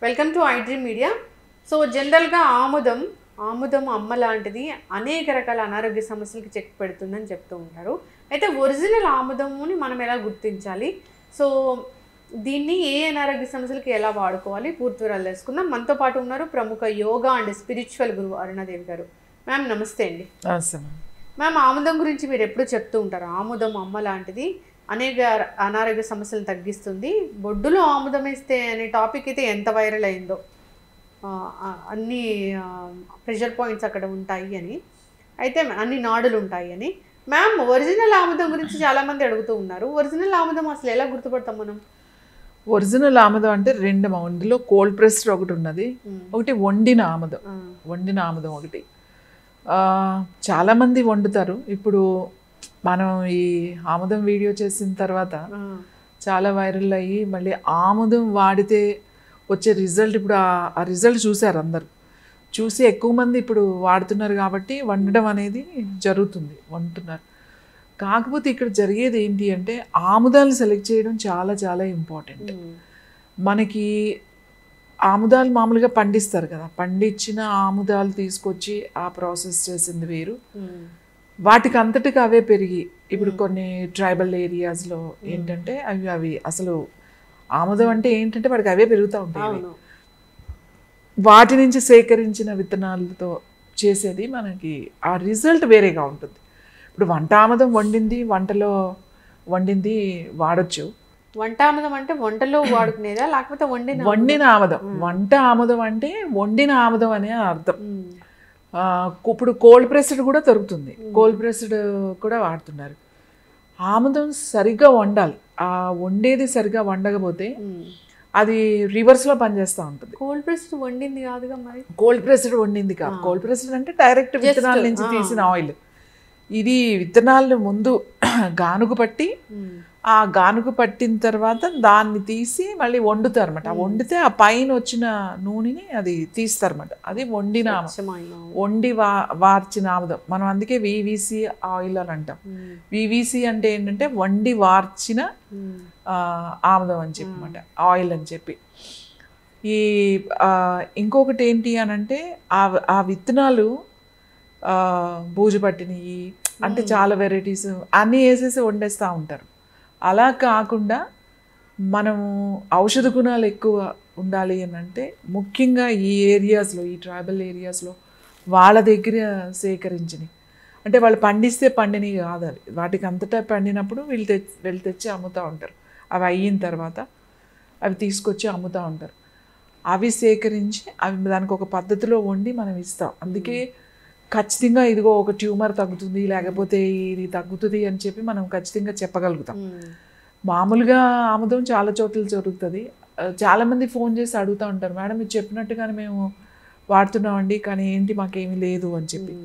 Welcome to iDream media. So జనరల్గా ఆముదం అమ్మ లాంటిది అనేక రకాల అనారోగ్య సమస్యలకి చెక్ పెడుతుందని చెప్తూ ఉంటారు. అయితే ఒరిజినల్ ఆముదముని మనం ఎలా గుర్తించాలి, సో దీన్ని ఏ అనారోగ్య సమస్యలకి ఎలా వాడుకోవాలి, పూర్తి వివరాలు తెలుసుకుందాం. మనతో పాటు ఉన్నారు ప్రముఖ యోగా అండ్ స్పిరిచువల్ గురువు అరుణాదేవి గారు. మ్యామ్ నమస్తే అండి. మ్యామ్, ఆముదం గురించి మీరు ఎప్పుడు చెప్తూ ఉంటారు, ఆముదం అమ్మ లాంటిది, అనేక అనారోగ్య సమస్యలను తగ్గిస్తుంది, బొడ్డులో ఆముదం వేస్తే అనే టాపిక్ అయితే ఎంత వైరల్ అయిందో, అన్ని ప్రెషర్ పాయింట్స్ అక్కడ ఉంటాయి అని, అయితే అన్ని నాడులు ఉంటాయి అని. మ్యామ్, ఒరిజినల్ ఆముదం గురించి చాలామంది అడుగుతూ ఉన్నారు. ఒరిజినల్ ఆముదం అసలు ఎలా గుర్తుపడతాం మనం? ఒరిజినల్ ఆముదం అంటే రెండు, ఇందులో కోల్డ్ ప్రెస్డ్ ఒకటి ఉన్నది, ఒకటి వండిన ఆముదం ఒకటి. చాలామంది వండుతారు. ఇప్పుడు మనం ఈ ఆముదం వీడియో చేసిన తర్వాత చాలా వైరల్ అయ్యి మళ్ళీ ఆముదం వాడితే వచ్చే రిజల్ట్, ఇప్పుడు ఆ రిజల్ట్ చూశారు అందరు, చూసి ఎక్కువ మంది ఇప్పుడు వాడుతున్నారు కాబట్టి వండడం అనేది జరుగుతుంది, వండుతున్నారు. కాకపోతే ఇక్కడ జరిగేది ఏంటి అంటే ఆముదాలు సెలెక్ట్ చేయడం చాలా చాలా ఇంపార్టెంట్. మనకి ఆముదాలు మామూలుగా పండిస్తారు కదా, పండించిన ఆముదాలు తీసుకొచ్చి ఆ ప్రాసెస్ చేసింది వేరు, వాటికి అంతటికి అవే పెరిగి ఇప్పుడు కొన్ని ట్రైబల్ ఏరియాస్లో ఏంటంటే అవి అసలు ఆముదం అంటే ఏంటంటే వాటికి అవే పెరుగుతూ ఉంటాయి. వాటి నుంచి సేకరించిన విత్తనాలతో చేసేది మనకి ఆ రిజల్ట్ వేరేగా ఉంటుంది. ఇప్పుడు వంట ఆముదం వంటలో వండింది వాడచ్చు. వంట ఆముదం అంటే వంటలో వాడుకునేదా, లేకపోతే వండిన ఆముదం? వంట ఆముదం అంటే వండిన ఆముదం అనే అర్థం. ఇప్పుడు కోల్డ్ ప్రెస్డ్ కూడా దొరుకుతుంది, కోల్డ్ ప్రెస్డ్ కూడా వాడుతున్నారు. ఆముదం సరిగ్గా వండాలి, ఆ వండేది సరిగ్గా వండకపోతే అది రివర్స్లో పనిచేస్తూ ఉంటుంది. కోల్డ్ ప్రెస్డ్ వండింది కాదుగా మరి? కోల్డ్ ప్రెస్డ్ వండింది కాదు. కోల్డ్ ప్రెస్డ్ అంటే డైరెక్ట్ విత్తనాల నుంచి తీసిన ఆయిల్. ఇది విత్తనాలను ముందు గానుగు పట్టి, ఆ గానుగు పట్టిన తర్వాత దాన్ని తీసి మళ్ళీ వండుతారు అనమాట. వండితే ఆ పైన వచ్చిన నూనెని అది తీస్తారన్నమాట. అది వండి వార్చిన ఆముదం. మనం అందుకే వివిసి ఆయిల్ అని అంటాం. వివిసి అంటే ఏంటంటే వండి వార్చిన ఆముదం అని చెప్పి అన్నమాట, ఆయిల్ అని చెప్పి. ఈ ఇంకొకటి ఏంటి అని అంటే ఆ విత్తనాలు బూజు పట్టినవి అంటే చాలా వెరైటీస్ అన్నీ వేసేసి వండేస్తూ ఉంటారు. అలా కాకుండా మనము ఔషధ గుణాలు ఎక్కువ ఉండాలి అని అంటే ముఖ్యంగా ఈ ఏరియాస్లో, ఈ ట్రైబల్ ఏరియాస్లో వాళ్ళ దగ్గర సేకరించినవి, అంటే వాళ్ళు పండిస్తే పండినవి కాదు, అవి వాటికి అంతటా పండినప్పుడు వీళ్ళు తెచ్చి అమ్ముతూ ఉంటారు. అవి అయిన తర్వాత అవి తీసుకొచ్చి అమ్ముతూ ఉంటారు. అవి సేకరించి అవి దానికి ఒక పద్ధతిలో వండి మనం ఇస్తాం. అందుకే ఖచ్చితంగా ఇదిగో ఒక ట్యూమర్ తగ్గుతుంది, లేకపోతే ఇది తగ్గుతుంది అని చెప్పి మనం ఖచ్చితంగా చెప్పగలుగుతాం. మామూలుగా ఆముదం చాలా చోట్ల జరుగుతుంది. చాలామంది ఫోన్ చేసి అడుగుతూ ఉంటారు, మేడం మీరు చెప్పినట్టుగానే మేము వాడుతున్నామండి, కానీ ఏంటి మాకేమీ లేదు అని చెప్పి.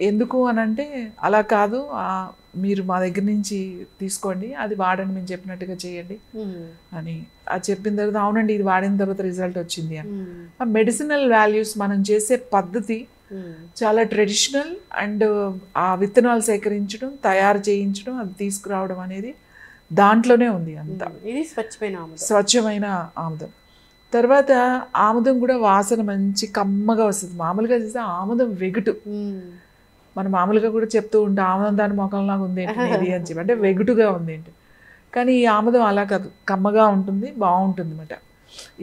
ఎందుకు అని అంటే అలా కాదు, మీరు మా దగ్గర నుంచి తీసుకోండి, అది వాడండి, మేము చెప్పినట్టుగా చేయండి అని అది చెప్పిన తర్వాత అవునండి ఇది వాడిన తర్వాత రిజల్ట్ వచ్చింది అని. ఆ మెడిసినల్ వాల్యూస్ మనం చేసే పద్ధతి చాలా ట్రెడిషనల్ అండ్ ఆ విత్తనాలు సేకరించడం, తయారు చేయించడం, అది తీసుకురావడం అనేది దాంట్లోనే ఉంది అంతా. ఇది స్వచ్ఛమైన ఆముదం. తర్వాత ఆముదం కూడా వాసన మంచి కమ్మగా వస్తుంది. మామూలుగా చేస్తే ఆముదం వెగుటు, మనం మామూలుగా కూడా చెప్తూ ఉంటాం ఆముదం దాని మొక్కలాగా ఉంది ఏంటి అని చెప్పి, అంటే వెగుటుగా ఉంది ఏంటి. కానీ ఈ ఆముదం అలా కాదు, కమ్మగా ఉంటుంది, బాగుంటుంది అన్నమాట.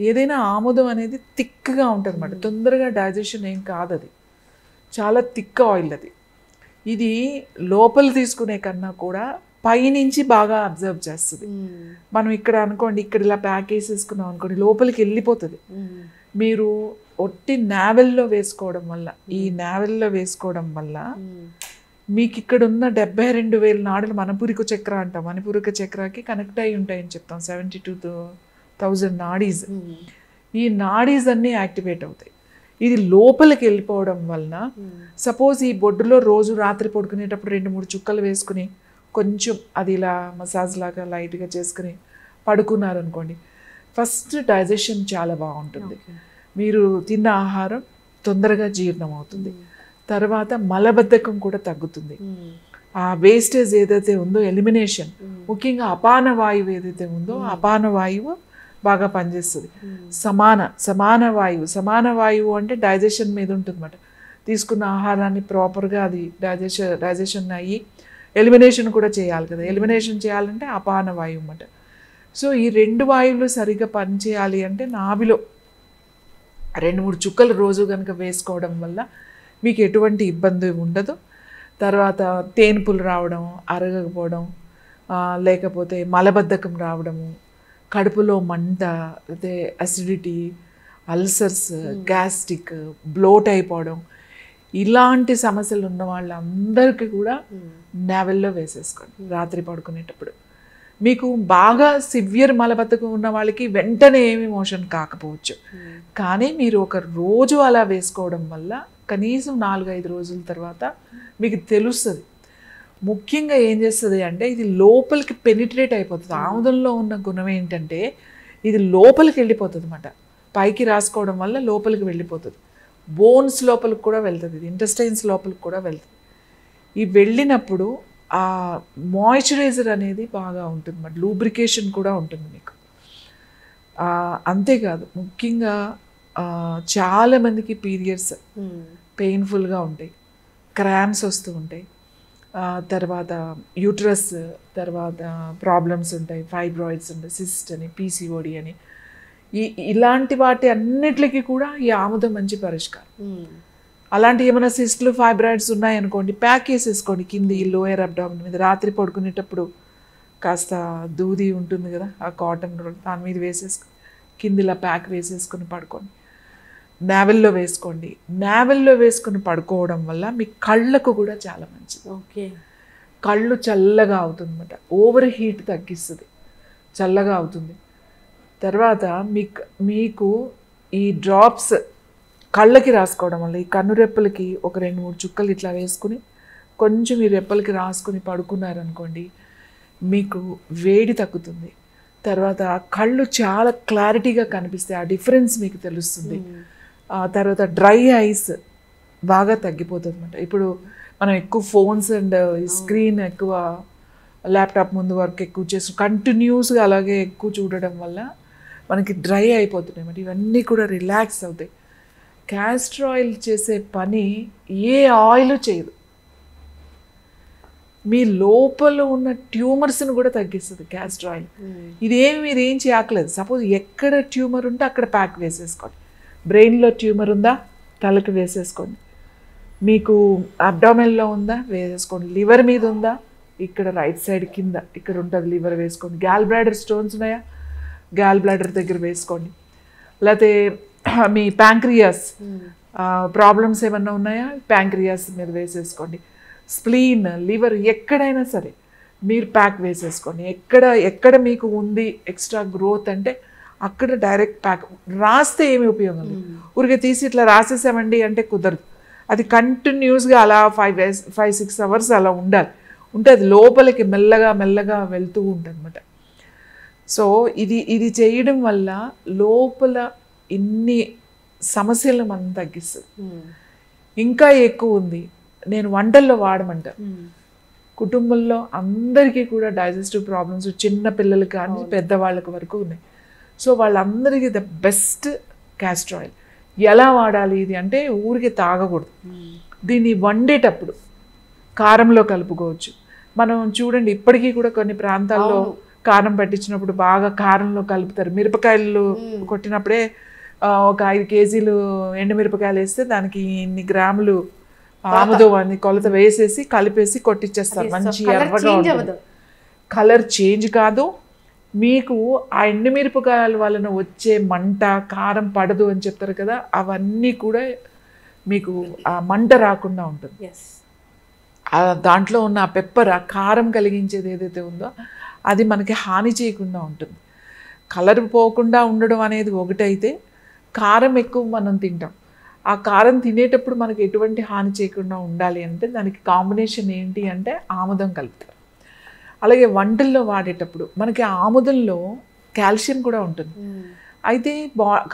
ఏదైనా ఆముదం అనేది థిక్గా ఉంటుంది అన్నమాట, తొందరగా డైజెషన్ ఏం కాదు, అది చాలా థిక్ ఆయిల్. అది ఇది లోపల తీసుకునే కన్నా కూడా పైనుంచి బాగా అబ్జర్వ్ చేస్తుంది. మనం ఇక్కడ అనుకోండి, ఇక్కడ ఇలా ప్యాక్ వేసేసుకున్నాం అనుకోండి, లోపలికి వెళ్ళిపోతుంది. మీరు ఒట్టి నావెల్లో వేసుకోవడం వల్ల, ఈ నావెల్లో వేసుకోవడం వల్ల మీకు ఇక్కడ ఉన్న 72,000 నాడులు మనపూరిక చక్ర అంటాం, మనపూరిక చక్రకి కనెక్ట్ అయి ఉంటాయని చెప్తాం. 72,000 నాడీస్, ఈ నాడీస్ అన్నీ యాక్టివేట్ అవుతాయి. ఇది లోపలికి వెళ్ళిపోవడం వలన సపోజ్ ఈ బొడ్డులో రోజు రాత్రి పడుకునేటప్పుడు 2-3 చుక్కలు వేసుకుని కొంచెం అది ఇలా మసాజ్ లాగా లైట్గా చేసుకుని పడుకున్నారనుకోండి, ఫస్ట్ డైజెషన్ చాలా బాగుంటుంది. మీరు తిన్న ఆహారం తొందరగా జీర్ణం అవుతుంది. తర్వాత మలబద్ధకం కూడా తగ్గుతుంది. ఆ వేస్టేజ్ ఏదైతే ఉందో ఎలిమినేషన్, ముఖ్యంగా అపాన వాయువు ఏదైతే ఉందో అపాన వాయువు బాగా పనిచేస్తుంది. సమాన వాయువు అంటే డైజెషన్ మీద ఉంటుందన్నమాట. తీసుకున్న ఆహారాన్ని ప్రాపర్గా అది డైజెషన్ అయ్యి ఎలిమినేషన్ కూడా చేయాలి కదా. ఎలిమినేషన్ చేయాలంటే అపాన వాయువు అన్నమాట. సో ఈ 2 వాయువులు సరిగ్గా పనిచేయాలి అంటే నాభిలో 2-3 చుక్కలు రోజు కనుక వేసుకోవడం వల్ల మీకు ఎటువంటి ఇబ్బంది ఉండదు. తర్వాత తేన్పులు రావడం, అరగకపోవడం, లేకపోతే మలబద్ధకం రావడము, కడుపులో మంట, అయితే అసిడిటీ, అల్సర్స్, గ్యాస్ట్రిక్, బ్లోట్ అయిపోవడం, ఇలాంటి సమస్యలు ఉన్న వాళ్ళందరికీ కూడా నావెల్లో వేసేసుకోండి రాత్రి పడుకునేటప్పుడు. మీకు బాగా సివియర్ మలబద్ధకం ఉన్న వాళ్ళకి వెంటనే ఏమి మోషన్ కాకపోవచ్చు, కానీ మీరు ఒక రోజు అలా వేసుకోవడం వల్ల కనీసం 4-5 రోజుల తర్వాత మీకు తెలుస్తుంది. ముఖ్యంగా ఏం చేస్తుంది అంటే ఇది లోపలికి పెనిట్రేట్ అయిపోతుంది. ఆముదంలో ఉన్న గుణం ఏంటంటే ఇది లోపలికి వెళ్ళిపోతుంది అన్నమాట. పైకి రాసుకోవడం వల్ల లోపలికి వెళ్ళిపోతుంది. బోన్స్ లోపలికి కూడా వెళ్తుంది, ఇది ఇంటెస్టైన్స్ లోపలికి కూడా వెళ్తుంది. ఈ వెళ్ళినప్పుడు ఆ మాయిశ్చరైజర్ అనేది బాగా ఉంటుంది అన్నమాట, లూబ్రికేషన్ కూడా ఉంటుంది మీకు. అంతేకాదు ముఖ్యంగా చాలామందికి పీరియడ్స్ పెయిన్ఫుల్గా ఉంటాయి, క్రామ్స్ వస్తూ ఉంటాయి, తర్వాత యూట్రస్ తర్వాత ప్రాబ్లమ్స్ ఉంటాయి, ఫైబ్రాయిడ్స్ ఉంటాయి, సిస్ట్ అని, పీసీఓడి అని, ఇలాంటి వాటి అన్నిటికీ కూడా ఈ ఆముదం మంచి పరిష్కారం. అలాంటి ఏమైనా సిస్ట్లు ఫైబ్రాయిడ్స్ ఉన్నాయనుకోండి, ప్యాక్ వేసేసుకోండి కింది లోయర్ అబ్డామిన్ మీద. రాత్రి పడుకునేటప్పుడు కాస్త దూది ఉంటుంది కదా, ఆ కాటన్ రోల్ దాని మీద వేసేసుకొని కిందిలా ప్యాక్ వేసేసుకొని పడుకోండి. నావెల్లో వేసుకోండి. నావెల్లో వేసుకొని పడుకోవడం వల్ల మీ కళ్ళకు కూడా చాలా మంచిది. ఓకే, కళ్ళు చల్లగా అవుతుంది అన్నమాట, ఓవర్ హీట్ తగ్గిస్తుంది, చల్లగా అవుతుంది. తర్వాత మీకు ఈ డ్రాప్స్ కళ్ళకి రాసుకోవడం వల్ల ఈ కన్ను రెప్పలకి ఒక 2-3 చుక్కలు ఇట్లా వేసుకుని కొంచెం ఈ రెప్పలకి రాసుకుని పడుకున్నారనుకోండి, మీకు వేడి తగ్గుతుంది. తర్వాత కళ్ళు చాలా క్లారిటీగా కనిపిస్తాయి, ఆ డిఫరెన్స్ మీకు తెలుస్తుంది. తర్వాత డ్రై ఐస్ బాగా తగ్గిపోతుంది అన్నమాట. ఇప్పుడు మనం ఎక్కువ ఫోన్స్ అండ్ స్క్రీన్ ఎక్కువ ల్యాప్టాప్ ముందు వర్క్ ఎక్కువ చేసి కంటిన్యూస్గా అలాగే ఎక్కువ చూడడం వల్ల మనకి డ్రై అయిపోతున్నాయి అన్నమాట. ఇవన్నీ కూడా రిలాక్స్ అవుతాయి. క్యాస్టర్ ఆయిల్ చేసే పని ఏ ఆయిల్ చేయదు, మీ లోపల ఉన్న ట్యూమర్స్ని కూడా తగ్గిస్తుంది క్యాస్టర్ ఆయిల్. ఇదేమి మీరు ఏం చేయక్కలేదు. సపోజ్ ఎక్కడ ట్యూమర్ ఉంటే అక్కడ ప్యాక్ వేసేసుకోండి. బ్రెయిన్లో ట్యూమర్ ఉందా, తలకు వేసేసుకోండి. మీకు అబ్డామిన్లో ఉందా, వేసేసుకోండి. లివర్ మీద ఉందా, ఇక్కడ రైట్ సైడ్ కింద ఇక్కడ ఉంటుంది లివర్, వేసుకోండి. గ్యాల్ బ్లాడర్ స్టోన్స్ ఉన్నాయా, గ్యాల్ బ్లాడర్ దగ్గర వేసుకోండి. లేకపోతే మీ ప్యాంక్రియాస్ ప్రాబ్లమ్స్ ఏమన్నా ఉన్నాయా, ప్యాంక్రియాస్ మీద వేసేసుకోండి. స్ప్లీన్, లివర్ ఎక్కడైనా సరే మీరు ప్యాక్ వేసేసుకోండి. ఎక్కడ మీకు ఉంది ఎక్స్ట్రా గ్రోత్ అంటే అక్కడ డైరెక్ట్ ప్యాక్. రాస్తే ఏమి ఉపయోగం లేదు, ఊరికే తీసి ఇట్లా రాసేసామండి అంటే కుదరదు. అది కంటిన్యూస్గా అలా 5-6 అవర్స్ అలా ఉండాలి. ఉంటే అది లోపలికి మెల్లగా వెళ్తూ ఉంటుంది అన్నమాట. సో ఇది చేయడం వల్ల లోపల ఇన్ని సమస్యలను మనం తగ్గిస్తుంది. ఇంకా ఎక్కువ ఉంది, నేను వంటల్లో వాడమంట. కుటుంబంలో అందరికీ కూడా డైజెస్టివ్ ప్రాబ్లమ్స్, చిన్న పిల్లలు కానీ పెద్దవాళ్ళకి వరకు ఉన్నాయి. సో వాళ్ళందరికీ ద బెస్ట్ క్యాస్టర్ ఆయిల్. ఎలా వాడాలి ఇది అంటే ఊరికి తాగకూడదు. దీన్ని వండేటప్పుడు కారంలో కలుపుకోవచ్చు. మనం చూడండి ఇప్పటికీ కూడా కొన్ని ప్రాంతాల్లో కారం పట్టించినప్పుడు బాగా కారంలో కలుపుతారు. మిరపకాయలు కొట్టినప్పుడే ఒక 5 కేజీలు ఎండుమిరపకాయలు వేస్తే దానికి ఇన్ని గ్రాములు ఆముదం అని కొలత వేసేసి కలిపేసి కొట్టించేస్తారు. మంచి ఎర్రగా ఉంటుంది. కలర్ చేంజ్ కాదు, మీకు ఆ ఎండుమిరపకాయల వలన వచ్చే మంట, కారం పడదు అని చెప్తారు కదా, అవన్నీ కూడా మీకు ఆ మంట రాకుండా ఉంటుంది. దాంట్లో ఉన్న ఆ పెప్పర్, ఆ కారం కలిగించేది ఏదైతే ఉందో అది మనకి హాని చేయకుండా ఉంటుంది. కలర్ పోకుండా ఉండడం అనేది ఒకటైతే, కారం ఎక్కువ మనం తింటాం. ఆ కారం తినేటప్పుడు మనకి ఎటువంటి హాని చేయకుండా ఉండాలి అంటే దానికి కాంబినేషన్ ఏంటి అంటే ఆముదం కలుపుతారు. అలాగే వంటల్లో వాడేటప్పుడు మనకి ఆముదంలో కాల్షియం కూడా ఉంటుంది. అయితే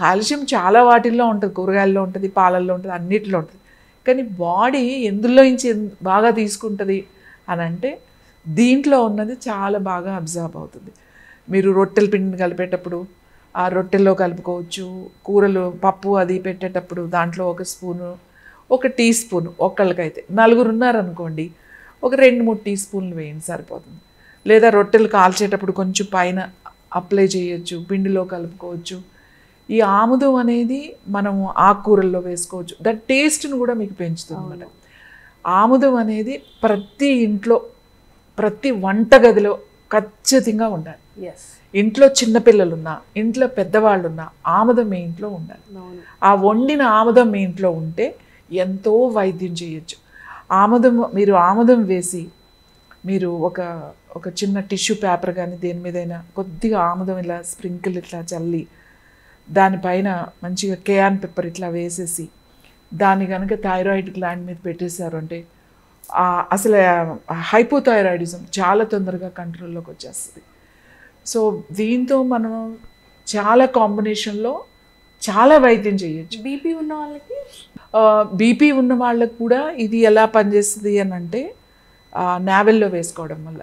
కాల్షియం చాలా వాటిల్లో ఉంటుంది, కూరగాయల్లో ఉంటుంది, పాలల్లో ఉంటుంది, అన్నిటిలో ఉంటుంది. కానీ బాడీ ఎందులో నుంచి బాగా తీసుకుంటుంది అని అంటే దీంట్లో ఉన్నది చాలా బాగా అబ్జర్వ్ అవుతుంది. మీరు రొట్టెల పిండిని కలిపేటప్పుడు ఆ రొట్టెల్లో కలుపుకోవచ్చు. కూరలు పప్పు అది పెట్టేటప్పుడు దాంట్లో 1 స్పూను, 1 టీ స్పూన్ ఒక్కళ్ళకైతే. 4 ఉన్నారనుకోండి ఒక 2-3 టీ స్పూన్లు వేయండి సరిపోతుంది. లేదా రొట్టెలు కాల్చేటప్పుడు కొంచెం పైన అప్లై చేయొచ్చు, పిండిలో కలుపుకోవచ్చు. ఈ ఆముదం అనేది మనము ఆకుకూరల్లో వేసుకోవచ్చు. దాని టేస్ట్ను కూడా మీకు పెంచుతుంది అన్నమాట. ఆముదం అనేది ప్రతి ఇంట్లో ప్రతి వంటగదిలో ఖచ్చితంగా ఉండాలి. ఇంట్లో చిన్నపిల్లలున్నా ఇంట్లో పెద్దవాళ్ళున్నా ఆముదం మీ ఇంట్లో ఉండాలి. ఆ వండిన ఆముదం మీ ఇంట్లో ఉంటే ఎంతో వైద్యం చేయొచ్చు. మీరు ఆముదం వేసి మీరు ఒక చిన్న టిష్యూ పేపర్ కానీ దేని మీదైనా కొద్దిగా ఆముదం ఇలా స్ప్రింకిల్ ఇట్లా చల్లి దానిపైన మంచిగా కేయాన్ పెప్పర్ ఇట్లా వేసేసి దాన్ని కనుక థైరాయిడ్ గ్లాండ్ మీద పెట్టేశారు అంటే అసలు హైపోథైరాయిడిజం చాలా తొందరగా కంట్రోల్లోకి వచ్చేస్తుంది. సో దీంతో మనం చాలా కాంబినేషన్లో చాలా వైద్యం చేయొచ్చు. బీపీ ఉన్న వాళ్ళకి బీపీ ఉన్న వాళ్ళకు కూడా ఇది ఎలా పనిచేస్తుంది అని అంటే నావెల్లో వేసుకోవడం వల్ల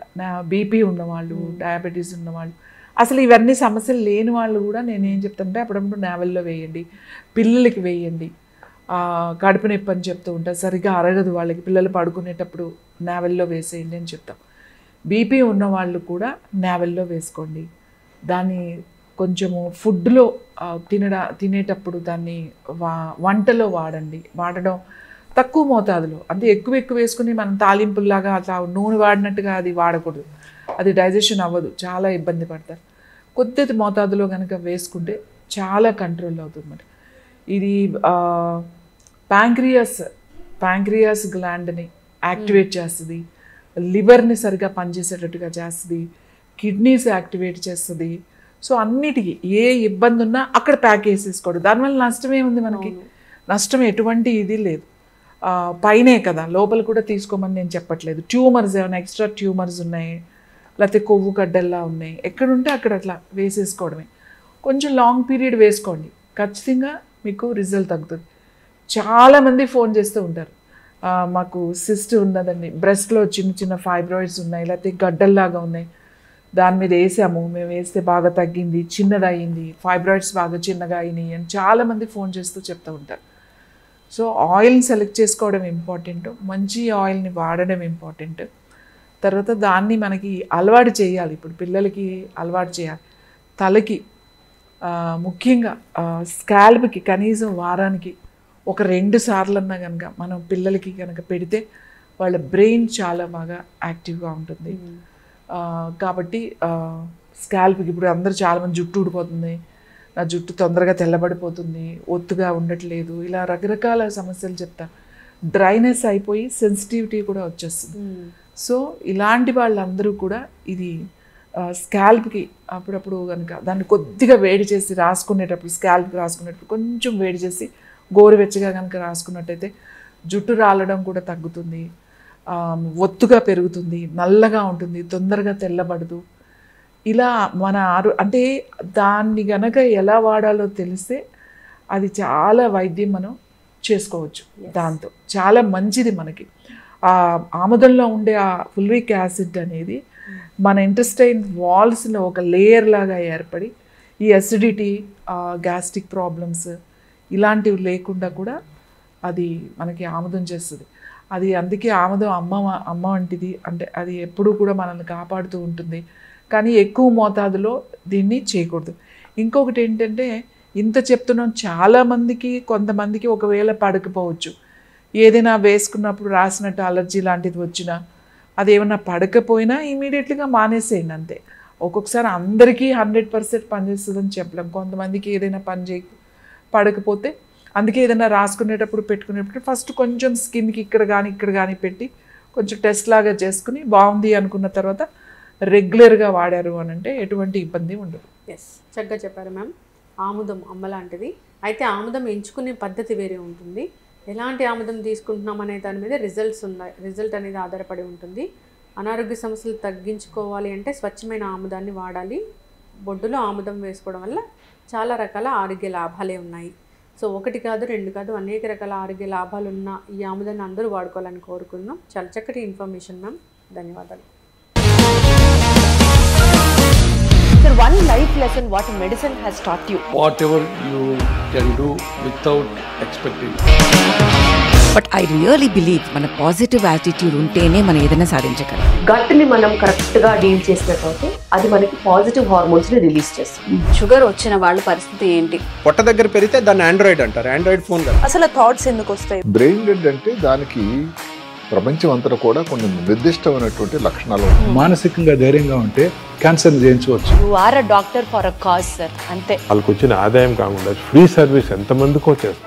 బీపీ ఉన్నవాళ్ళు, డయాబెటీస్ ఉన్నవాళ్ళు, అసలు ఇవన్నీ సమస్యలు లేని వాళ్ళు కూడా నేనేం చెప్తానంటే అప్పుడప్పుడు నావెల్లో వేయండి, పిల్లలకి వేయండి. కడుపు నొప్పి అని చెప్తూ ఉంటారు, సరిగ్గా అరగదు వాళ్ళకి, పిల్లలు పడుకునేటప్పుడు నావెల్లో వేసేయండి అని చెప్తాం. బీపీ ఉన్నవాళ్ళు కూడా నావెల్లో వేసుకోండి. దాన్ని కొంచెము ఫుడ్లో తినేటప్పుడు దాన్ని వంటలో వాడడం తక్కువ మోతాదులో, అంటే ఎక్కువ వేసుకుని మనం తాలింపుల్లాగా అట్లా నూనె వాడినట్టుగా అది వాడకూడదు. అది డైజెషన్ అవ్వదు, చాలా ఇబ్బంది పడతారు. కొద్ది మోతాదులో కనుక వేసుకుంటే చాలా కంట్రోల్ అవుతుంది మరి. ఇది ప్యాంక్రియాస్ గ్లాండ్ని యాక్టివేట్ చేస్తుంది, లివర్ని సరిగా పనిచేసేటట్టుగా చేస్తుంది, కిడ్నీస్ యాక్టివేట్ చేస్తుంది. సో అన్నిటికీ ఏ ఇబ్బంది ఉన్నా అక్కడ ప్యాక్ వేసేసుకోవడం. దానివల్ల నష్టం ఏముంది మనకి? నష్టం ఎటువంటి ఇది లేదు. పైనే కదా, లోపల కూడా తీసుకోమని నేను చెప్పట్లేదు. ట్యూమర్స్ ఏమైనా ఎక్స్ట్రా ట్యూమర్స్ ఉన్నాయి, లేకపోతే కొవ్వు గడ్డల్లా ఉన్నాయి, ఎక్కడుంటే అక్కడ అట్లా వేసేసుకోవడమే. కొంచెం లాంగ్ పీరియడ్ వేసుకోండి, ఖచ్చితంగా మీకు రిజల్ట్ తగ్గుతుంది. చాలామంది ఫోన్ చేస్తూ ఉంటారు, మాకు సిస్ట్ ఉన్నదండి, బ్రెస్ట్లో చిన్న ఫైబ్రాయిడ్స్ ఉన్నాయి, లేకపోతే గడ్డల్లాగా ఉన్నాయి, దాని మీద వేసాము, మేము వేస్తే బాగా తగ్గింది, చిన్నదయ్యింది, ఫైబ్రాయిడ్స్ బాగా చిన్నగా అయినాయి అని చాలామంది ఫోన్ చేస్తూ చెప్తూ ఉంటారు. సో ఆయిల్ని సెలెక్ట్ చేసుకోవడం ఇంపార్టెంట్, మంచి ఆయిల్ని వాడడం ఇంపార్టెంట్. తర్వాత దాన్ని మనకి అలవాటు చేయాలి. ఇప్పుడు పిల్లలకి అలవాటు చేయాలి. తలకి ముఖ్యంగా స్కాల్ప్కి కనీసం వారానికి 2 సార్లన్నా కనుక మనం పిల్లలకి కనుక పెడితే వాళ్ళ బ్రెయిన్ చాలా బాగా యాక్టివ్గా ఉంటుంది. కాబట్టి స్కాల్ప్కి ఇప్పుడు అందరూ చాలామంది జుట్టు ఊడిపోతుంది, నా జుట్టు తొందరగా తెల్లబడిపోతుంది, ఒత్తుగా ఉండట్లేదు, ఇలా రకరకాల సమస్యలు చెప్తారు. డ్రైనెస్ అయిపోయి సెన్సిటివిటీ కూడా వచ్చేస్తుంది. సో ఇలాంటి వాళ్ళందరూ కూడా ఇది స్కాల్ప్కి అప్పుడప్పుడు కనుక దాన్ని కొద్దిగా వేడి చేసి రాసుకునేటప్పుడు, స్కాల్ప్కి రాసుకునేటప్పుడు కొంచెం వేడి చేసి గోరువెచ్చగా కనుక రాసుకున్నట్టయితే జుట్టు రాలడం కూడా తగ్గుతుంది, ఒత్తుగా పెరుగుతుంది, నల్లగా ఉంటుంది, తొందరగా తెల్లబడదు. ఇలా మన అంటే దాన్ని గనక ఎలా వాడాలో తెలిస్తే అది చాలా వైద్యం మనం చేసుకోవచ్చు. దాంతో చాలా మంచిది మనకి. ఆముదంలో ఉండే ఆ ఫుల్విక్ యాసిడ్ అనేది మన ఇంటెస్టైన్ వాల్స్లో ఒక లేయర్ లాగా ఏర్పడి ఈ అసిడిటీ, గ్యాస్ట్రిక్ ప్రాబ్లమ్స్ ఇలాంటివి లేకుండా కూడా అది మనకి ఆముదం చేస్తుంది. అది అందుకే ఆముదం అమ్మ వంటిది, అంటే అది ఎప్పుడూ కూడా మనల్ని కాపాడుతూ ఉంటుంది. కానీ ఎక్కువ మోతాదులో దీన్ని చేయకూడదు. ఇంకొకటి ఏంటంటే, ఇంత చెప్తున్నాం, చాలామందికి కొంతమందికి ఒకవేళ పడకపోవచ్చు, ఏదైనా వేసుకున్నప్పుడు రాసినట్టు అలర్జీ లాంటిది వచ్చినా, అదేమన్నా పడకపోయినా ఇమీడియట్లీగా మానేసేయండి అంతే. ఒక్కొక్కసారి అందరికీ 100% పనిచేస్తుందని చెప్పలేం. కొంతమందికి ఏదైనా పడకపోతే, అందుకే ఏదైనా రాసుకునేటప్పుడు పెట్టుకునేటప్పుడు ఫస్ట్ కొంచెం స్కిన్కి ఇక్కడ కానీ పెట్టి కొంచెం టెస్ట్ లాగా చేసుకుని బాగుంది అనుకున్న తర్వాత రెగ్యులర్గా వాడారు అని అంటే ఎటువంటి ఇబ్బంది ఉండదు. చక్కగా చెప్పారు మ్యామ్. ఆముదం అమ్మ లాంటిది. అయితే ఆముదం ఎంచుకునే పద్ధతి వేరే ఉంటుంది. ఎలాంటి ఆముదం తీసుకుంటున్నాం అనే దాని మీద రిజల్ట్ అనేది ఆధారపడి ఉంటుంది. అనారోగ్య సమస్యలు తగ్గించుకోవాలి అంటే స్వచ్ఛమైన ఆముదాన్ని వాడాలి. బొడ్డులో ఆముదం వేసుకోవడం వల్ల చాలా రకాల ఆరోగ్య లాభాలే ఉన్నాయి. సో 1 కాదు 2 కాదు అనేక రకాల ఆరోగ్య లాభాలు ఉన్న ఈ ఆముదాన్ని అందరూ వాడుకోవాలని కోరుకుందాం. చాలా చక్కటి ఇన్ఫర్మేషన్ మ్యామ్. ధన్యవాదాలు. Sir, one life lesson what medicine has taught you. Whatever you can do without expecting. But I really believe మన పాజిటివ్ యాటిట్యూడ్ ఉంటేనే మనం ఏదైనా సాధించగలం. గట్ని మనం కరెక్ట్గా డీల్ చేసినట్లయితే అది మనకి పాజిటివ్ హార్మోన్స్ని రిలీజ్ చేస్తుంది. షుగర్ వచ్చిన వాళ్ళ పరిస్థితి ఏంటి? పొట్ట దగ్గర పెరిగితే దాన్ని ఆండ్రాయిడ్ అంటారు, ఆండ్రాయిడ్ ఫోన్ కదా. అసలు థాట్స్ ఎందుకు వస్తాయి? బ్రెయిన్ డెడ్ అంటే దానికి ప్రపంచం అంతా కూడా కొన్ని నిర్దిష్టమైనటువంటి లక్షణాలు. మానసికంగా ధైర్యంగా ఉంటే క్యాన్సర్ జయించవచ్చు. You are a doctor for a cause sir, అంతే. వాళ్ళకి వచ్చిన ఆదాయం కాకుండా ఫ్రీ సర్వీస్ ఎంతమందికో చేస్తారు.